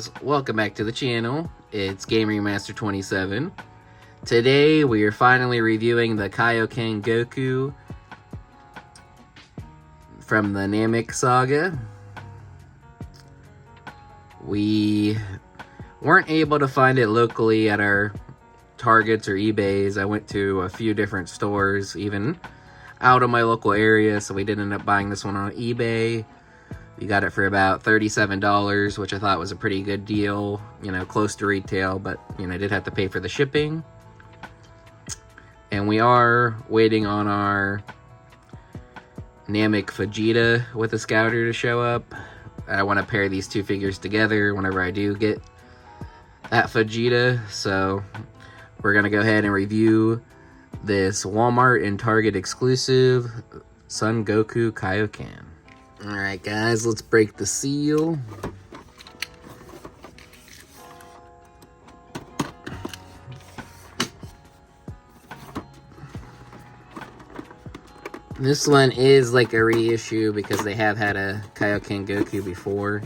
guys, welcome back to the channel. It's Gaming Master 27. Today we are finally reviewing the Kaio-Ken Goku from the Namek Saga. We weren't able to find it locally at our Targets or eBays. I went to a few different stores, even out of my local area, so we did end up buying this one on eBay. We got it for about $37, which I thought was a pretty good deal, you know, close to retail, but, you know, I did have to pay for the shipping. And we are waiting on our Namek Vegeta with a Scouter to show up. I want to pair these two figures together whenever I do get that Vegeta, so we're going to go ahead and review this Walmart and Target exclusive Son Goku Kaio-Ken. Alright guys, let's break the seal. This one is like a reissue because they have had a Kaio-Ken Goku before.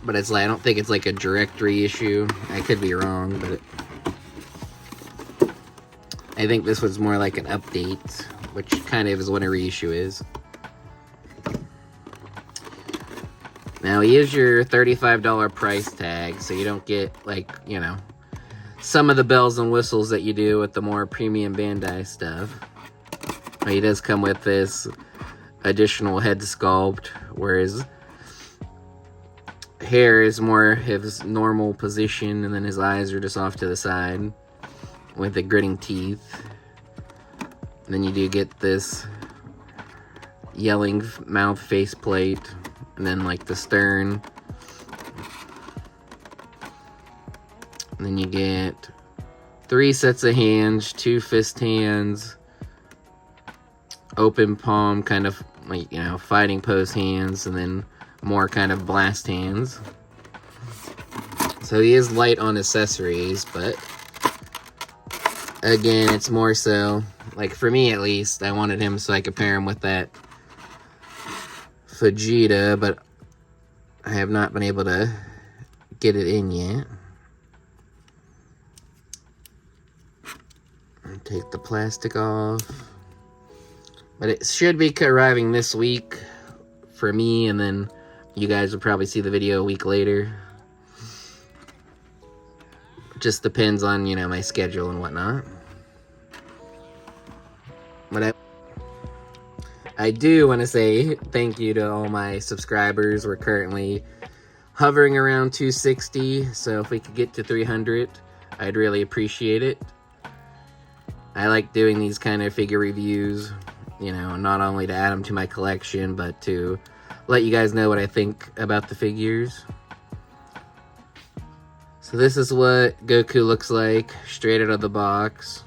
But it's like, I don't think it's like a direct reissue. I could be wrong, but I think this was more like an update, which kind of is what a reissue is. Now, he is your $35 price tag, so you don't get, like, you know, some of the bells and whistles that you do with the more premium Bandai stuff. But he does come with this additional head sculpt, where his hair is more his normal position, and then his eyes are just off to the side with the gritting teeth. And then you do get this yelling mouth faceplate. And then, like, the stern. And then you get 3 sets of hands, 2 fist hands, open palm, kind of, like, you know, fighting pose hands, and then more kind of blast hands. So he is light on accessories, but again, it's more so, like, for me at least, I wanted him so I could pair him with that Vegeta, but I have not been able to get it in yet. Take the plastic off. But it should be arriving this week for me, and then you guys will probably see the video a week later. Just depends on, you know, my schedule and whatnot. But I do want to say thank you to all my subscribers. We're currently hovering around 260, so if we could get to 300, I'd really appreciate it. I like doing these kind of figure reviews, you know, not only to add them to my collection, but to let you guys know what I think about the figures. So this is what Goku looks like straight out of the box.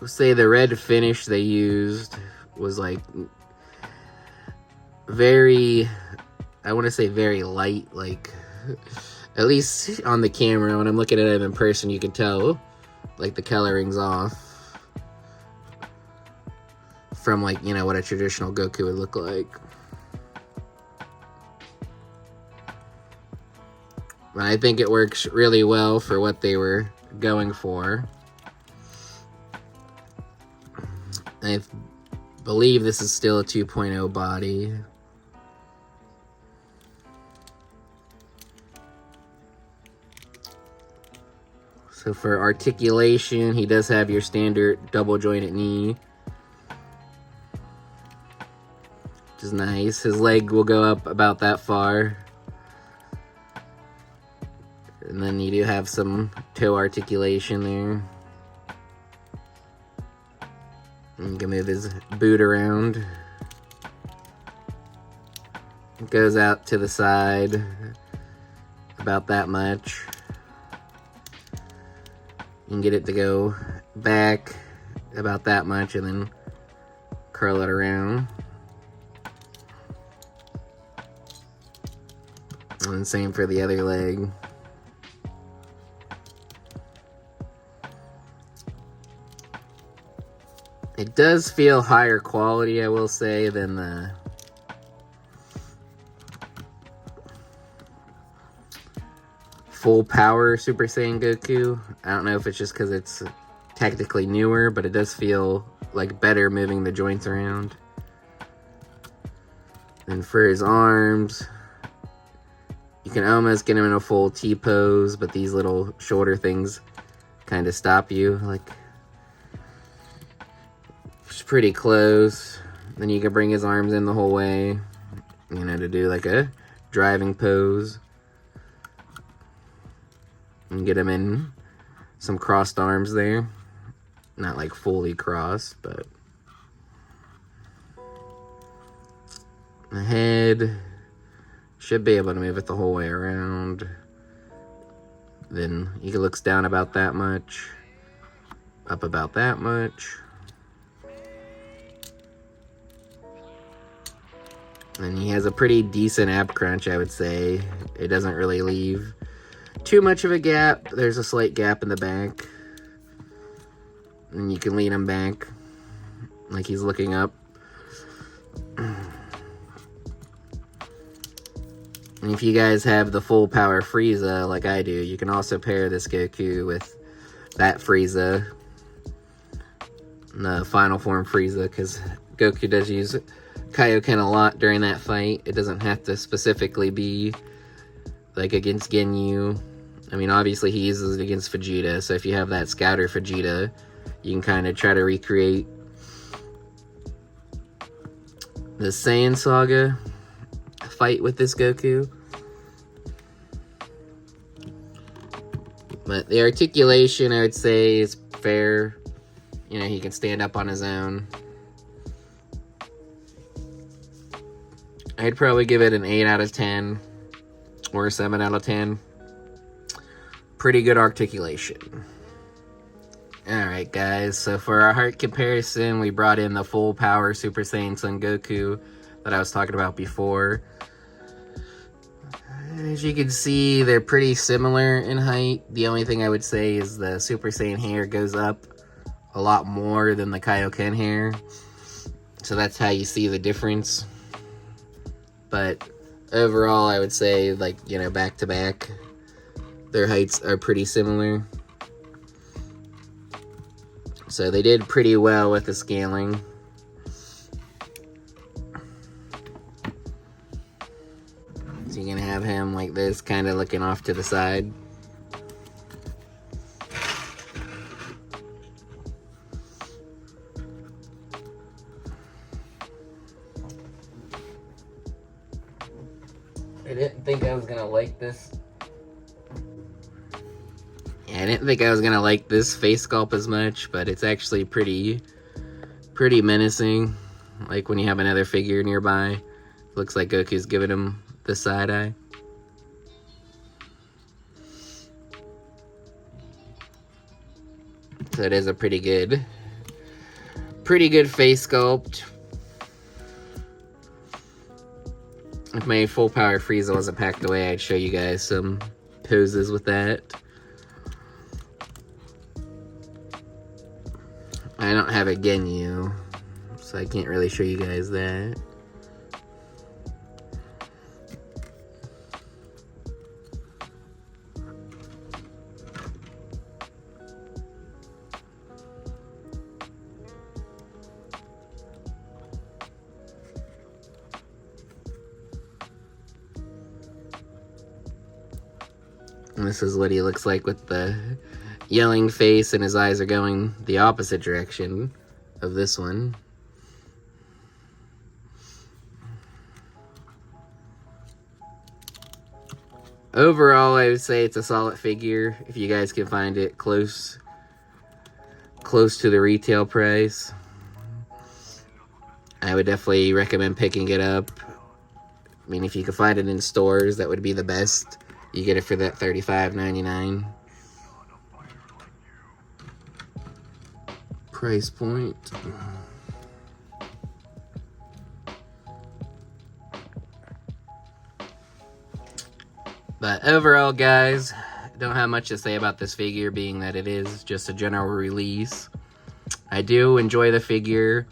Let's say the red finish they used was like very, I want to say very light, like at least on the camera. When I'm looking at it in person, you can tell like the coloring's off from, like, you know, what a traditional Goku would look like. But I think it works really well for what they were going for. I believe this is still a 2.0 body. So for articulation, he does have your standard double jointed knee, which is nice. His leg will go up about that far. And then you do have some toe articulation there. You can move his boot around. It goes out to the side about that much. You can get it to go back about that much and then curl it around. And same for the other leg. It does feel higher quality, I will say, than the full power Super Saiyan Goku. I don't know if it's just because it's technically newer, but it does feel like better moving the joints around. And for his arms, you can almost get him in a full T-pose, but these little shoulder things kind of stop you. Like, it's pretty close. Then you can bring his arms in the whole way, you know, to do like a driving pose. And get him in some crossed arms there. Not like fully crossed, but the head should be able to move it the whole way around. Then he looks down about that much, up about that much. And he has a pretty decent ab crunch, I would say. It doesn't really leave too much of a gap. There's a slight gap in the back. And you can lean him back like he's looking up. And if you guys have the full power Frieza like I do, you can also pair this Goku with that Frieza, the final form Frieza, because Goku does use Kaio-Ken a lot during that fight. It doesn't have to specifically be like against Ginyu. I mean, obviously he uses it against Vegeta, so if you have that Scouter Vegeta, you can kind of try to recreate the Saiyan Saga fight with this Goku. But the articulation, I would say, is fair. You know, he can stand up on his own. I'd probably give it an 8 out of 10 or a 7 out of 10. Pretty good articulation. Alright guys, so for our heart comparison, we brought in the full power Super Saiyan Son Goku that I was talking about before. As you can see, they're pretty similar in height. The only thing I would say is the Super Saiyan hair goes up a lot more than the Kaio-Ken hair. So that's how you see the difference. But overall, I would say, like, you know, back to back, their heights are pretty similar. So they did pretty well with the scaling. So you're gonna have him like this, kind of looking off to the side. I didn't think I was gonna like this. I didn't think I was gonna like this face sculpt as much, but it's actually pretty menacing. Like when you have another figure nearby, looks like Goku's giving him the side eye. So it is a pretty good face sculpt. If my full power Frieza wasn't packed away, I'd show you guys some poses with that. I don't have a Ginyu, so I can't really show you guys that. And this is what he looks like with the yelling face, and his eyes are going the opposite direction of this one. Overall, I would say it's a solid figure. If you guys can find it close to the retail price, I would definitely recommend picking it up. I mean, if you can find it in stores, that would be the best. You get it for that $35.99 price point. But overall, guys, don't have much to say about this figure, being that it is just a general release. I do enjoy the figure.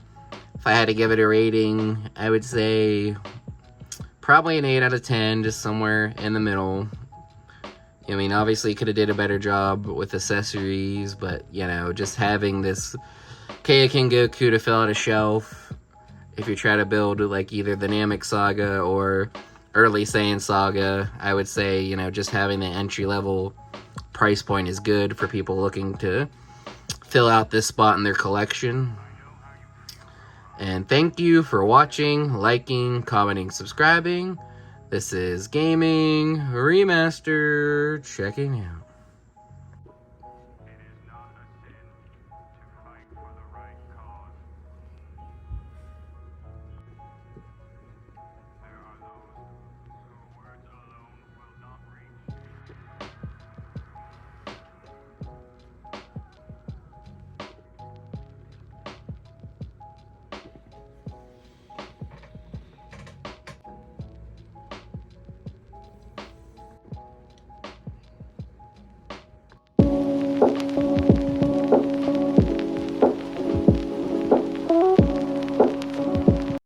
If I had to give it a rating, I would say probably an 8 out of 10, just somewhere in the middle. I mean, obviously could have did a better job with accessories, but, you know, just having this Kaio-Ken Goku to fill out a shelf, if you're trying to build, like, either the Namek Saga or early Saiyan Saga, I would say, you know, just having the entry-level price point is good for people looking to fill out this spot in their collection. And thank you for watching, liking, commenting, subscribing. This is Gaming Remaster checking out.